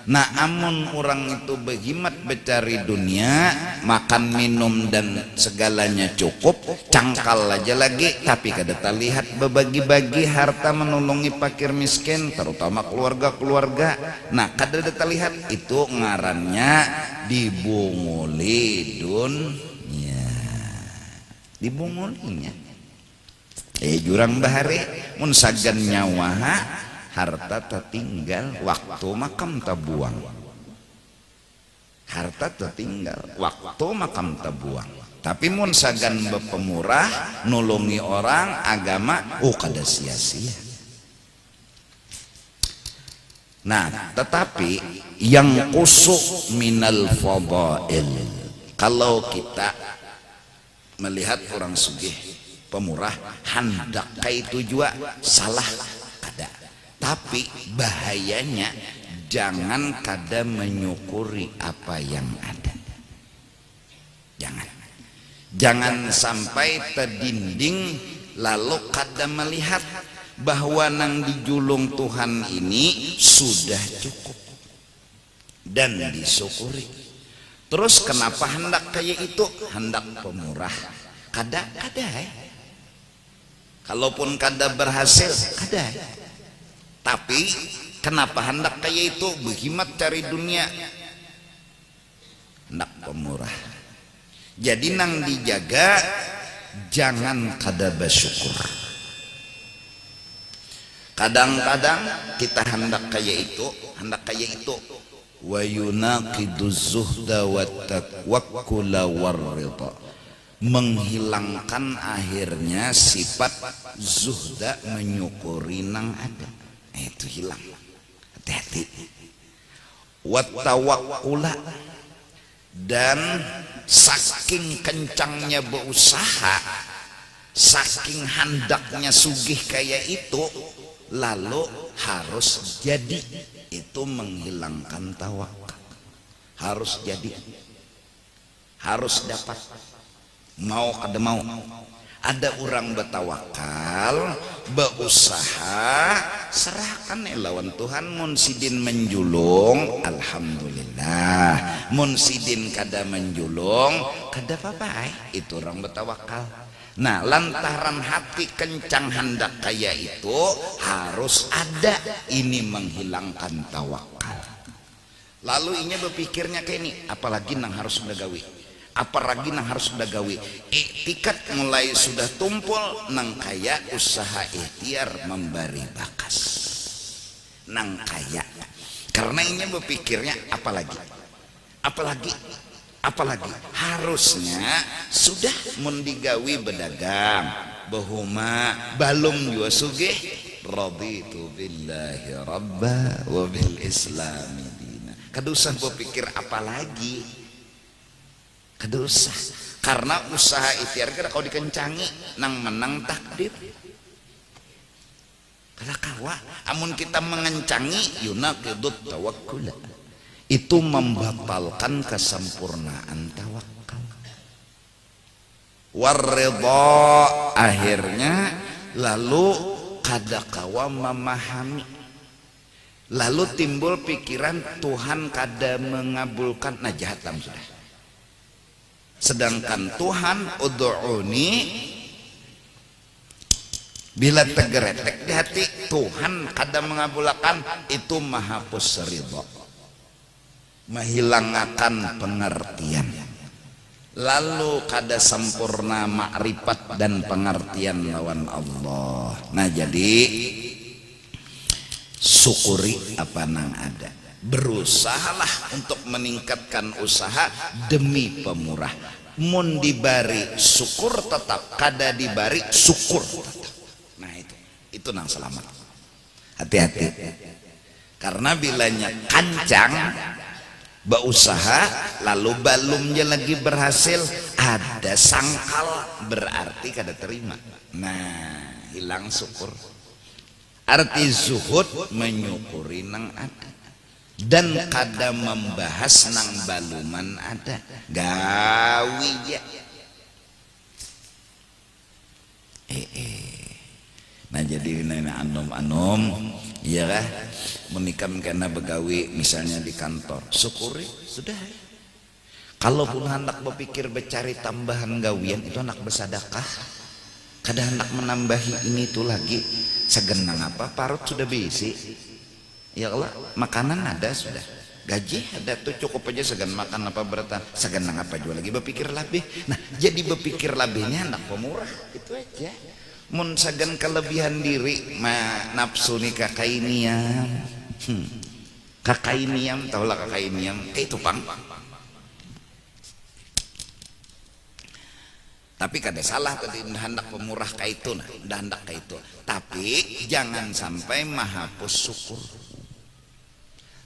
Nah amun orang itu berhimat bercari dunia, makan minum dan segalanya cukup, cangkal aja lagi, tapi kada terlihat berbagi-bagi harta menolongi fakir miskin, terutama keluarga-keluarga. Nah kada terlihat, itu ngarannya dibunguli dunia, dibungulinya. Jurang bahari mun sagan nyawa harta tertinggal, waktu makam terbuang. Harta tertinggal, waktu makam terbuang. Tapi mun sagan bepemurah, nolongi orang, agama, kada sia-sia. Nah, tetapi yang kusuk minal fadail, kalau kita melihat orang sugih, pemurah, hendak itu juga salah kada. Tapi bahayanya jangan kada menyukuri apa yang ada. Jangan sampai terdinding lalu kada melihat bahwa nang dijulung Tuhan ini sudah cukup dan disyukuri. Terus kenapa hendak kayak itu? Hendak pemurah. Kada. Kalaupun kada berhasil, kada. Tapi kenapa hendak kayak itu? Berhimat cari dunia, hendak pemurah. Jadi nang dijaga, jangan kada bersyukur. Kadang-kadang kita hendak kayak itu, wa yunaqiduz zuhda wat tawakkula warridha, menghilangkan akhirnya sifat zuhda, menyukuri nang ada. Itu hilang, hati-hati. Wat tawakkula, dan saking kencangnya berusaha, saking hendaknya sugih kayak itu, lalu harus jadi, itu menghilangkan tawakal. Harus jadi, harus dapat, mau kada mau. Ada orang bertawakal, berusaha, serahkan lawan Tuhan. Mun sidin menjulung, alhamdulillah. Mun sidin kada menjulung, kada apa-apa. Itu orang bertawakal. Nah lantaran hati kencang hendak kaya itu, harus ada ini menghilangkan tawakal. Lalu ini berpikirnya kayak ini, apalagi nang harus mendagawi, apalagi nang harus mendagawi. Iktikat mulai sudah tumpul nang kaya usaha ikhtiar memberi bakas nang kaya. Karena ini berpikirnya apalagi harusnya sudah mendigawi berdagang, bahuma balum jua sugih, raditu billahi rabba wa bil islami dina. Kada usah berpikir apalagi, kada usah. Karena usaha ikhtiar kada kau dikencangi nang menang takdir. Kada kawa amun kita mengencangi yunaqidut tawakkula, itu membatalkan kesempurnaan tawakal. Warridha, akhirnya lalu kada kawa memahami, lalu timbul pikiran Tuhan kada mengabulkan. Nah jahatam sudah. Sedangkan Tuhan ud'uni, bila tegeretek di hati Tuhan kada mengabulkan, itu mahapus ridha, menghilangkan pengertian. Lalu kada sempurna makrifat dan pengertian lawan Allah. Nah jadi syukuri apa nang ada, berusahalah untuk meningkatkan usaha demi pemurah. Mun dibari syukur tetap, kada dibari syukur tetap. Nah itu nang selamat. Hati-hati, karena bilanya kancang berusaha lalu balumnya lagi berhasil, ada sangkal, berarti kada terima. Nah hilang syukur. Arti zuhud menyukuri nang ada dan kada membahas nang baluman ada. Gawi ya. Nah jadi nenek anom iya kah menikam karena begawi misalnya di kantor syukuri sudah. Kalaupun hendak berpikir bercari tambahan gawian itu hendak bersedekah, kada hendak menambahi ini itu lagi segenang apa parut sudah berisi ya Allah, makanan ada sudah, gaji ada tuh cukup aja segan makan apa beratan segenang apa jual lagi berpikir lebih. Nah jadi berpikir lebihnya hendak pemurah itu aja. Mun segan kelebihan diri nafsu nih kakainiam kakainiam tahulah kakainiam itu pang. Tapi kada salah tadi hendak pemurah kayak itu, nah hendak kayak itu. Tapi jangan sampai menghapus syukur.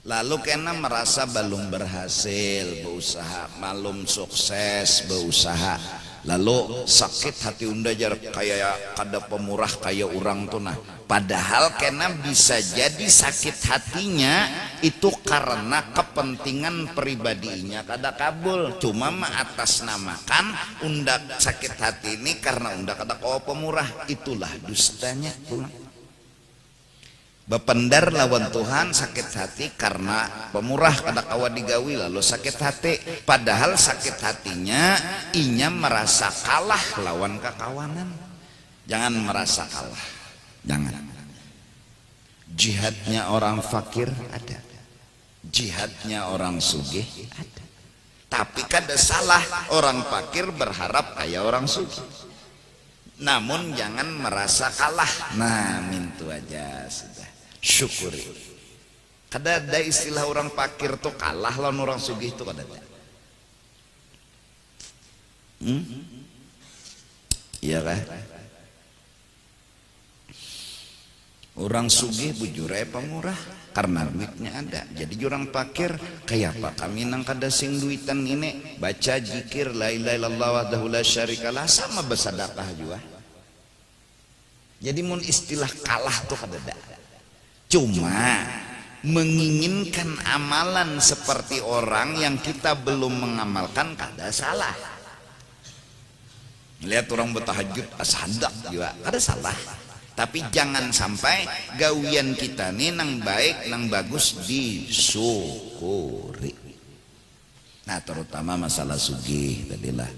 Lalu kena merasa belum berhasil berusaha, malum sukses berusaha. Lalu sakit hati unda jar kayak kada pemurah kayak orang tuh nah. Padahal kena bisa jadi sakit hatinya itu karena kepentingan pribadinya kada kabul. Cuma mengatasnamakan unda sakit hati ini karena unda kada kawa pemurah. Itulah dustanya tuh. Bependar lawan Tuhan sakit hati karena pemurah kada kawa digawi lalu sakit hati. Padahal sakit hatinya inya merasa kalah lawan kekawanan. Jangan merasa kalah, jangan. Jihadnya orang fakir ada, jihadnya orang sugih ada. Tapi kada salah orang fakir berharap kayak orang sugih. Namun jangan merasa kalah. Nah mintu aja sudah, syukuri. Kada ada istilah orang fakir tuh kalah lawan orang sugih tuh kada ada. Iya kah? Orang sugih bujur pemurah karena duitnya ada. Jadi orang fakir kayak apa kami nang kada sing duitan ini baca zikir la ilaha illallah wahdahu la syarikalah sama bersedekah juga. Jadi mun istilah kalah tuh kada ada. Cuma menginginkan amalan seperti orang yang kita belum mengamalkan kada salah. Lihat orang bertahajud asadak juga kada salah. Tapi jangan sampai gawian kita nih nang baik nang bagus disyukuri. Nah terutama masalah sugih tadilah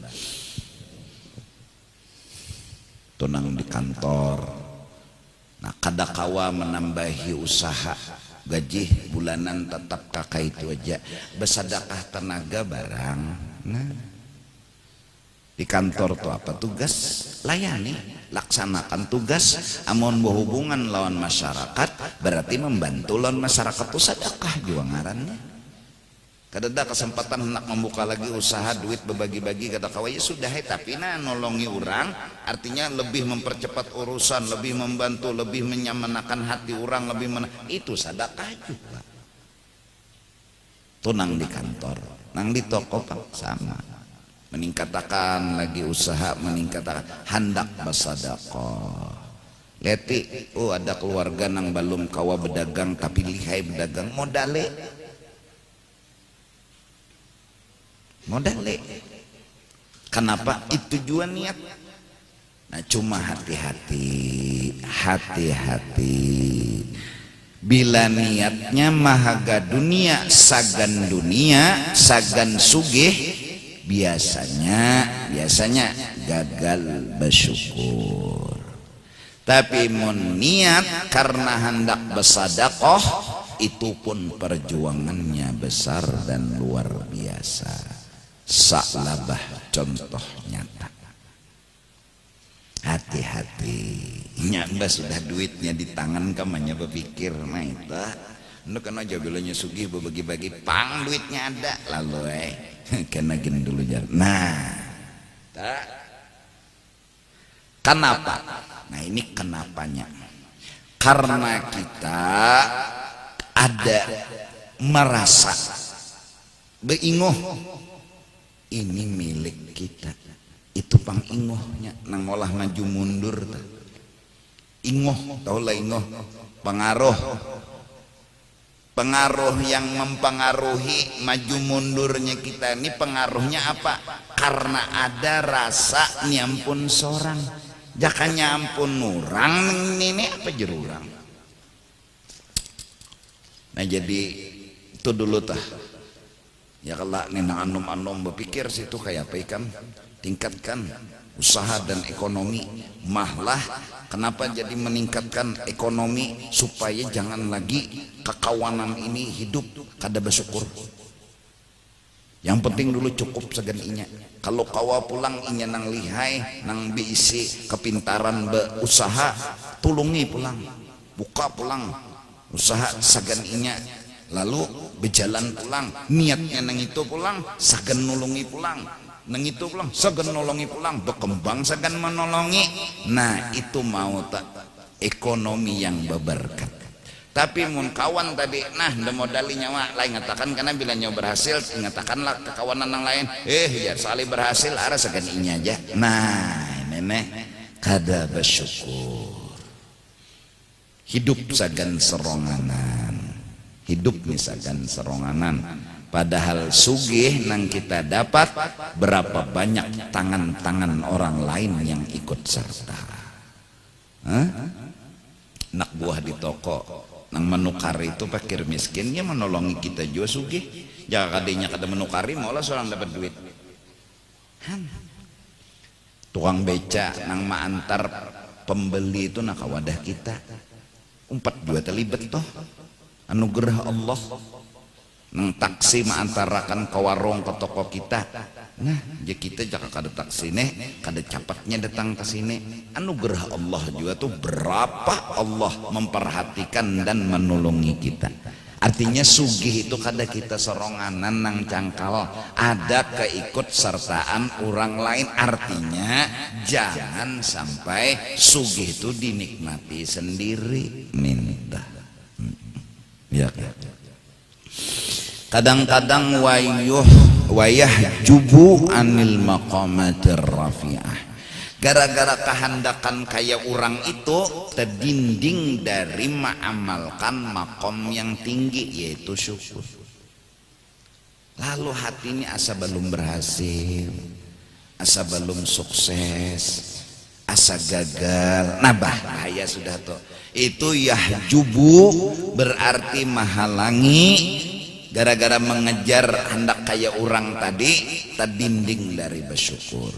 tunang di kantor. Nah kada kawa menambahi usaha gaji bulanan tetap kakak itu aja bersedekah tenaga barang. Nah di kantor tuh apa tugas layani laksanakan tugas amun berhubungan lawan masyarakat berarti membantu lawan masyarakat tuh sedekah juga ngarannya. Kada ada kesempatan hendak membuka lagi usaha duit berbagi-bagi kada kawa ya sudah tapi nah nolongi orang artinya lebih mempercepat urusan lebih membantu lebih menyamakan hati orang lebih itu sedekah juga. Tuh nang di kantor nang di toko pak sama meningkatkan lagi usaha meningkatkan hendak bersedekah. Leti ada keluarga nang belum kawa berdagang tapi lihai berdagang modale kenapa itu juga niat. Nah cuma hati-hati bila niatnya mahaga dunia sagan sugih biasanya gagal bersyukur. Tapi mun niat karena hendak bersedekah itu pun perjuangannya besar dan luar biasa. Saklabah contoh nyata. Hati-hati. Nyamba sudah duitnya di tangan kamanya berpikir nah itu anu kan aja bilanya sugih berbagi-bagi pang duitnya ada lalu kena gini dulu jar. Nah kenapa? Nah ini kenapanya karena kita ada merasa beingoh ini milik kita itu pang ingohnya nang olah maju mundur ingoh tau lah ingoh pengaruh yang mempengaruhi maju mundurnya kita ini pengaruhnya apa? Karena ada rasa nyampun seorang jaka nyampun orang ini apa jerurang Nah jadi itu dulu tah ya kalau nina anom berpikir situ kayak apa ikan tingkatkan usaha dan ekonomi mahlah kenapa jadi meningkatkan ekonomi supaya jangan lagi kekawanan ini hidup kada bersyukur. Yang penting dulu cukup segan inya. Kalau kawa pulang inya nang lihai, nang biisi kepintaran berusaha, tulungi pulang, buka pulang, usaha segan inya. Lalu berjalan pulang, niatnya nang itu pulang, segan nulungi pulang, nang itu pulang, segan nolongi pulang, berkembang segan menolongi. Nah itu mau tak ekonomi yang berberkat. Tapi mun kawan tadi nah nda modali nyawa lain ngatakan karena bila nyawa berhasil ngatakanlah ke kawanan yang lain ya salih berhasil ara segan inya aja. Nah nenek kada bersyukur hidup sagan seronganan hidup misalkan seronganan padahal sugih nang kita dapat berapa banyak tangan-tangan orang lain yang ikut serta. Nak buah di toko nang menukari itu fakir miskinnya menolongi kita juga sugih jangan kadenya kada menukari maulah seorang dapat duit. Tukang beca nang maantar pembeli itu nak wadah kita 4 juga terlibat toh anugerah Allah. Nang taksi maantarakan ke warung ke toko kita nah ya kita jangan kada taksi nih kada capatnya datang ke sini anugerah Allah juga tuh berapa Allah memperhatikan dan menolongi kita. Artinya sugih itu kada kita seronganan nang cangkal ada keikut sertaan orang lain. Artinya jangan sampai sugih itu dinikmati sendiri minta ya. Kadang-kadang wayah jubu anil maqamatir rafi'ah gara-gara kehendakan kayak orang itu terdinding dari mengamalkan makom yang tinggi yaitu syukur. Lalu hatinya asa belum berhasil, asa belum sukses, asa gagal, nah bahaya sudah tuh. Itu yahjubu berarti menghalangi gara-gara mengejar hendak kayak orang tadi terdinding dari bersyukur.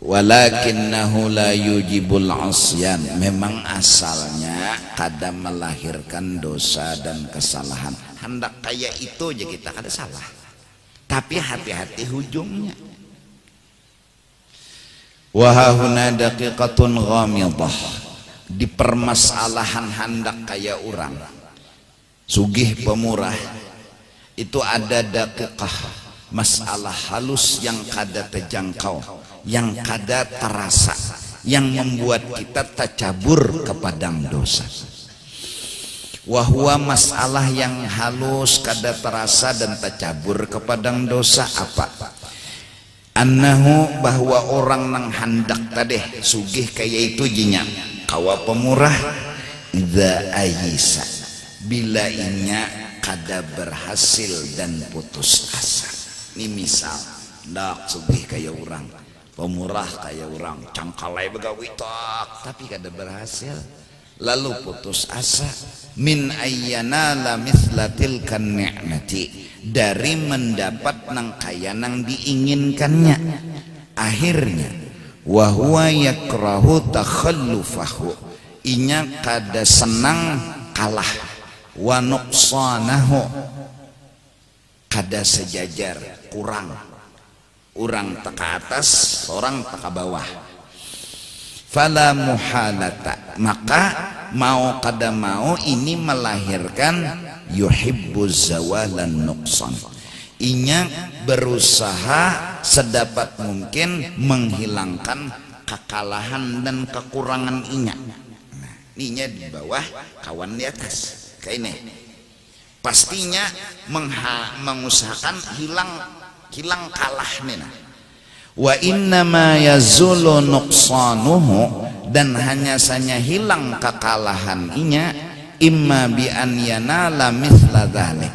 Walakinnahu la yujibul asyan memang asalnya kada melahirkan dosa dan kesalahan. Hendak kayak itu aja kita kada salah tapi hati-hati hujungnya. Wahahuna daqiqatun ghamidah di permasalahan hendak kayak orang sugih pemurah itu ada daqiqah masalah halus yang kada terjangkau yang kada terasa yang membuat kita tercabur ke padang dosa. Wahwa masalah yang halus kada terasa dan tercabur ke padang dosa apa? Annahu bahwa orang nang hendak tadi sugih kayak itu jinya kawa pemurah idza ayisa bila inya kada berhasil dan putus asa. Ini misal ndak sugih kayak orang pemurah kayak orang cangkalai begawi tak tapi kada berhasil lalu putus asa min ayyana la mithlatil kan ni'mati dari mendapat nang kaya nang diinginkannya akhirnya wa huwa yakrahu takhallufahu inya kada senang kalah wa nuqsanahu kada sejajar kurang orang teka atas orang teka bawah fala muhalata maka mau kada mau ini melahirkan yuhibbuz zawalan nuqsan inya berusaha sedapat mungkin menghilangkan kekalahan dan kekurangan inya. Nah, inya di bawah kawan di atas kayak ini pastinya mengusahakan hilang kalah nih nah. Wa inna ma yazulu nuqsanuhu dan hanya saja hilang kekalahan inya imma bi an yanala mithla dzalik.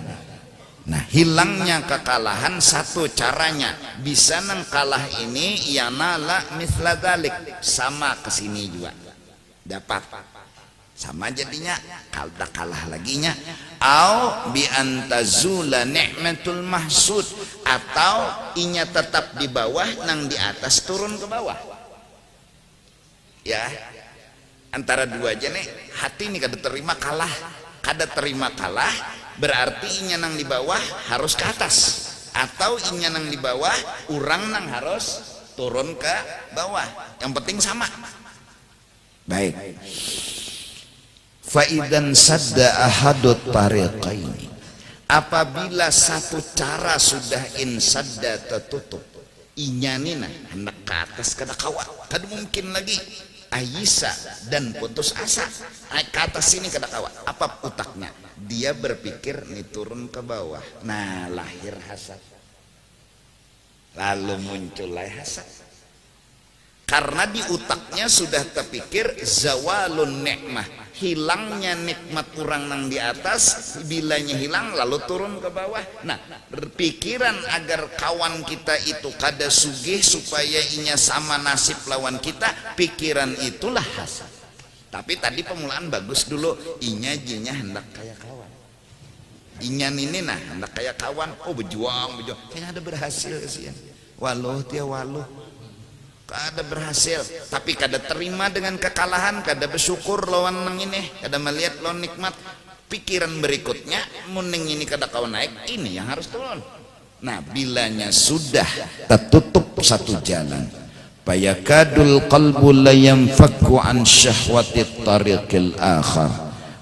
Nah hilangnya kekalahan satu caranya bisa nang kalah ini yanala mithla dzalik sama kesini juga dapat sama jadinya kalda kalah laginya au bi antazula ni'matul mahsud, atau inya tetap di bawah nang di atas turun ke bawah. Ya, antara dua aja nih. Hati ini kada terima kalah, berarti inya nang di bawah harus ke atas, atau inya nang di bawah urang nang harus turun ke bawah. Yang penting sama. Baik. Faidan sadda ahadut tariqaini, apabila satu cara sudah insadda tertutup, inyanina hendak ke atas kada kawa, kada mungkin lagi Aisyah dan putus asa ke atas sini kada kawa. Apa utaknya? Dia berpikir nih turun ke bawah. Nah, lahir hasad, lalu muncullah hasad. Karena di utaknya sudah terpikir zawalun nikmah, hilangnya nikmat orang nang di atas, bilanya hilang lalu turun ke bawah. Nah, berpikiran agar kawan kita itu kada sugih supaya inya sama nasib lawan kita, pikiran itulah hasad. Tapi tadi pemulaan bagus dulu, inya jinya hendak kayak kawan, inya ini nah hendak kayak kawan. Oh berjuang, kayaknya ada berhasil kasihan. Waluh tia waluh, kada berhasil, tapi kada terima dengan kekalahan, kada bersyukur lawan nang ini, kada melihat lawan nikmat. Pikiran berikutnya, muning ini kada kau naik, ini yang harus turun. Nah, bilanya sudah tertutup satu jalan, fayakadul qalbu la yanfakku an syahwati tariqil akhar,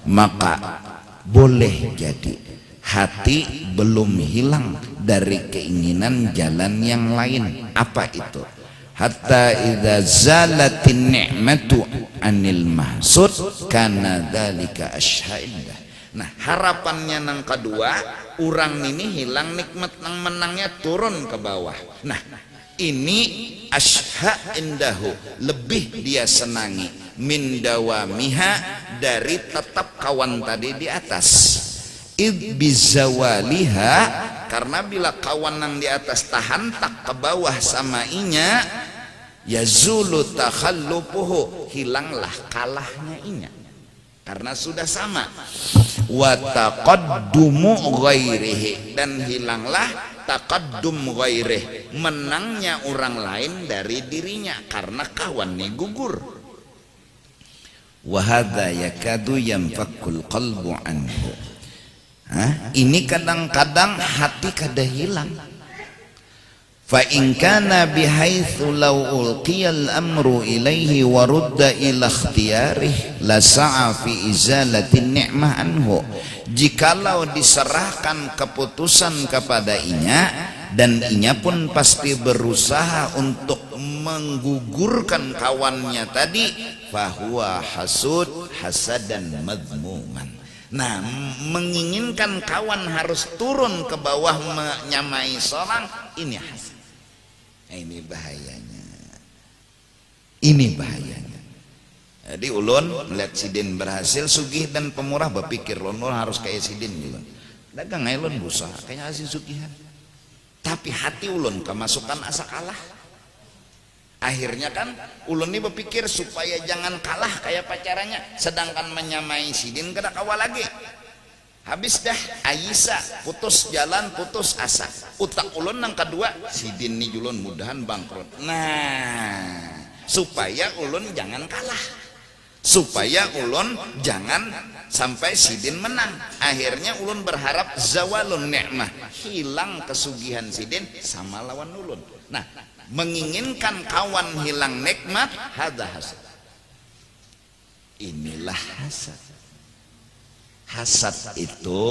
maka boleh jadi hati belum hilang dari keinginan jalan yang lain. Apa itu? Hatta idza zalatin ni'matu anil mahsud kana dzalika asyha'illah. Nah, harapannya nang kedua, orang ini hilang nikmat nang menangnya turun ke bawah. Nah, ini asyha indahu, lebih dia senangi min dawamiha, dari tetap kawan tadi di atas. Id bizawaliha, karena bila kawan yang di atas tahan tak ke bawah sama inya, yazulu takhallupuhu, hilanglah kalahnya inya karena sudah sama. Wa taqaddumu ghairihi, dan hilanglah taqaddum ghairihi, menangnya orang lain dari dirinya karena kawannya gugur. Wa hadza yakadu yanfakul qalbu anhu. Ini kadang-kadang hati kada hilang. Fa in kana bihaitsu law ulqiyal amru ilaihi wa rudda ila ikhtiyarihi la sa'a fi izalati ni'mah anhu. Jikalau diserahkan keputusan kepada inya, dan inya pun pasti berusaha untuk menggugurkan kawannya tadi, fahuwa hasud hasadan madmuman. Nah, menginginkan kawan harus turun ke bawah menyamai seorang, ini hasad. Ini bahayanya. Ini bahayanya. Jadi ulun melihat sidin berhasil, sugih dan pemurah, berpikir ulun harus kayak sidin juga. Dagang ulun berusaha kayak hasil sugihan. Tapi hati ulun kemasukan asa kalah. Akhirnya kan ulun ini berpikir supaya jangan kalah kayak pacarannya, sedangkan menyamai sidin kada kawal lagi. Habis dah Aisyah putus jalan, putus asa. Utak ulun yang kedua, sidin ni ulun mudahan bangkrut. Nah, supaya ulun jangan kalah, supaya ulun jangan sampai sidin menang. Akhirnya ulun berharap zawalun ni'mah, hilang kesugihan sidin sama lawan ulun. Nah, menginginkan kawan hilang nikmat, hadza hasad. Inilah hasad. Hasad itu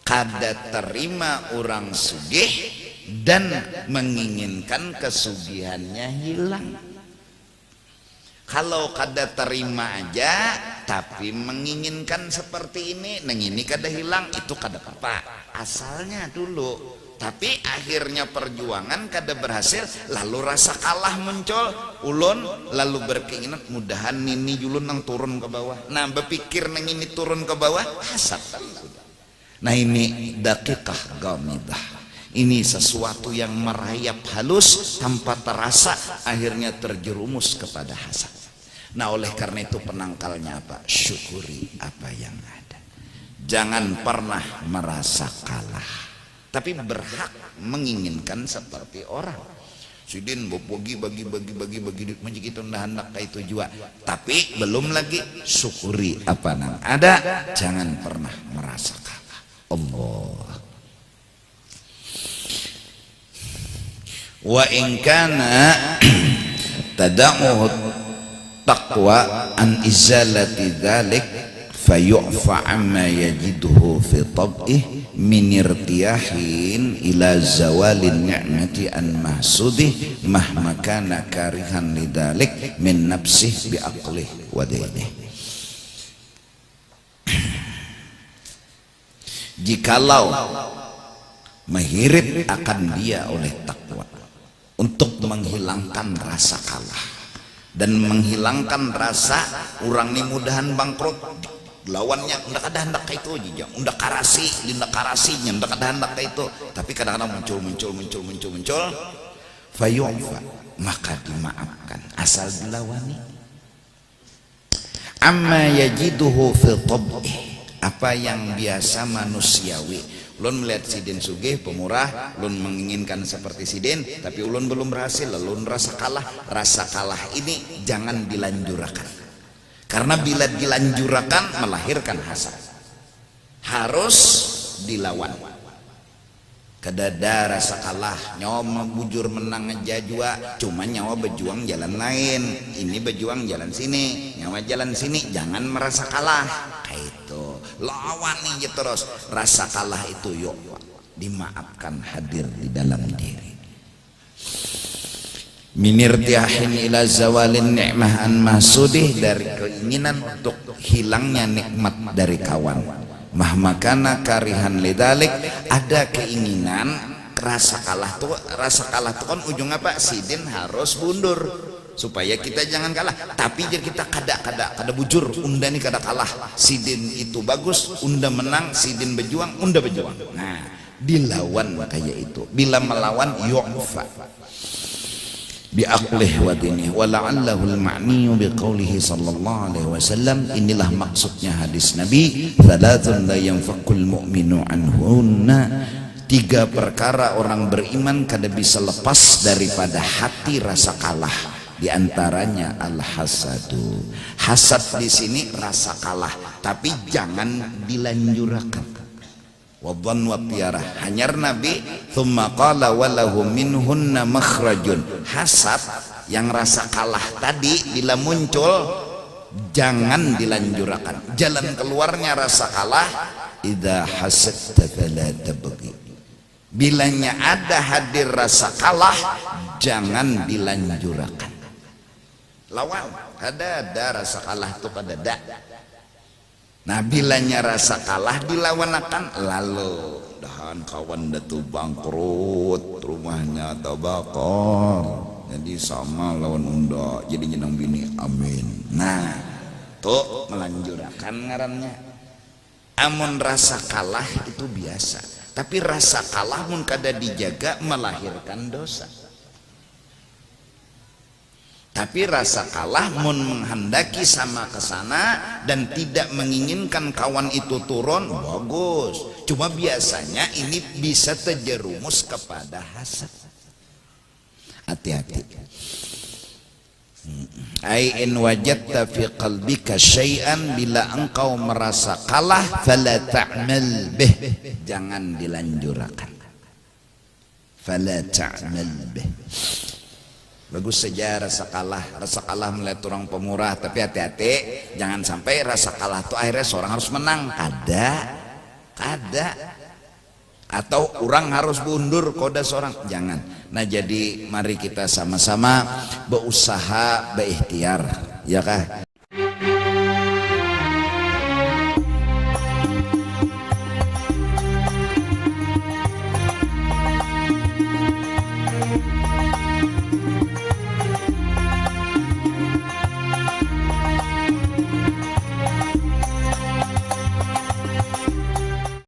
kada terima orang sugih dan menginginkan kesugihannya hilang. Kalau kada terima aja tapi menginginkan seperti ini, neng ini kada hilang, itu kada apa-apa asalnya dulu. Tapi akhirnya perjuangan kada berhasil, lalu rasa kalah muncul, ulun lalu berkeinginan mudahan ini ulun nang turun ke bawah. Nah, berpikir nang ini turun ke bawah, hasad. Nah, ini daqiqah ghamidah. Ini sesuatu yang merayap halus tanpa terasa, akhirnya terjerumus kepada hasad. Nah, oleh karena itu penangkalnya apa? Syukuri apa yang ada. Jangan pernah merasa kalah, tapi berhak menginginkan seperti orang. Sidin bagi macam itu hendak itu juga, tapi belum lagi syukuri apa nang ada. Jangan pernah merasa kalah. Allah. Wa in kana tada'uhu taqwa an izalati dzalik fayu'fa amma yajiduhu fi tab'ih min irtiyahin ila zawalin ni'mati an mahsudih mahma kana karihan lidzalik min nafsih bi aqlih wa dinihi. Jikalau menghirip akan dia oleh takwa untuk menghilangkan rasa kalah dan menghilangkan rasa orang ini mudahan bangkrut, lawannya ndak ada hendak itu aja, ndak karasinya ndak ada hendak itu, tapi kadang-kadang muncul fayu'fa, maka dimaafkan asal dilawani. Amma yajiduhu fi tab'ih, apa yang biasa manusiawi. Ulun melihat sidin sugih pemurah, ulun menginginkan seperti sidin, tapi ulun belum berhasil, ulun rasa kalah. Rasa kalah ini jangan dilanjurkan, karena bila dilanjurkan melahirkan hasad. Harus dilawan. Kedada rasa kalah, nyawa bujur menang aja juga, cuma nyawa berjuang jalan lain, ini berjuang jalan sini, nyawa jalan sini, jangan merasa kalah. Itu lawan aja terus. Rasa kalah itu yuk dimaafkan, hadir di dalam diri. Minirtiyahin ila zawalin ni'mah an mahsudih, dari keinginan untuk hilangnya nikmat dari kawan. Mahmakana karihan lidalik, ada keinginan rasa kalah tuh kan ujung apa? Sidin harus mundur supaya kita jangan kalah, tapi jadi kita kada bujur, unda nih kada kalah. Sidin itu bagus, unda menang, sidin berjuang, unda berjuang. Nah, dilawan kayak itu. Bila melawan yu'fa biaqlih wa dinih wa la'allahu al-ma'ni biqaulihi sallallahu alaihi wasallam. Inilah maksudnya hadis Nabi, thalathun la yanfaqul mu'minu anhunna, 3 perkara orang beriman kada bisa lepas daripada hati rasa kalah. Di antaranya al-hasadu. Hasad di sini rasa kalah, tapi jangan dilanjurkan. Wadhan wa tiarah. Hanyar Nabi, thumma qala walahu minhunna makhrajun. Hasad yang rasa kalah tadi bila muncul jangan dilanjurkan. Jalan keluarnya rasa kalah, idza hasadta fala tabghi. Bilanya ada hadir rasa kalah, jangan dilanjurkan. Lawan, ada rasa kalah itu kada ada. Nah, bilanya rasa kalah dilawanakan, lalu dahan kawan datu bangkrut, rumahnya terbakar, jadi sama lawan unda, jadi jenang bini, amin. Nah, tuh melanjurkan ngarannya. Amun rasa kalah itu biasa, tapi rasa kalah mun kada dijaga melahirkan dosa. Tapi rasa kalah mun menghendaki sama kesana dan tidak menginginkan kawan itu turun, bagus. Cuma biasanya ini bisa terjerumus kepada hasad. Hati-hati. Ai in wajadta fi qalbika syai'an, bila engkau merasa kalah fala ta'mal bih, jangan dilanjurkan. Fala ta'mal bih. Bagus saja rasa kalah melihat orang pemurah, tapi hati-hati jangan sampai rasa kalah itu akhirnya seorang harus menang. Kada atau orang harus mundur koda seorang, jangan. Nah, jadi mari kita sama-sama berusaha berikhtiar, ya kah?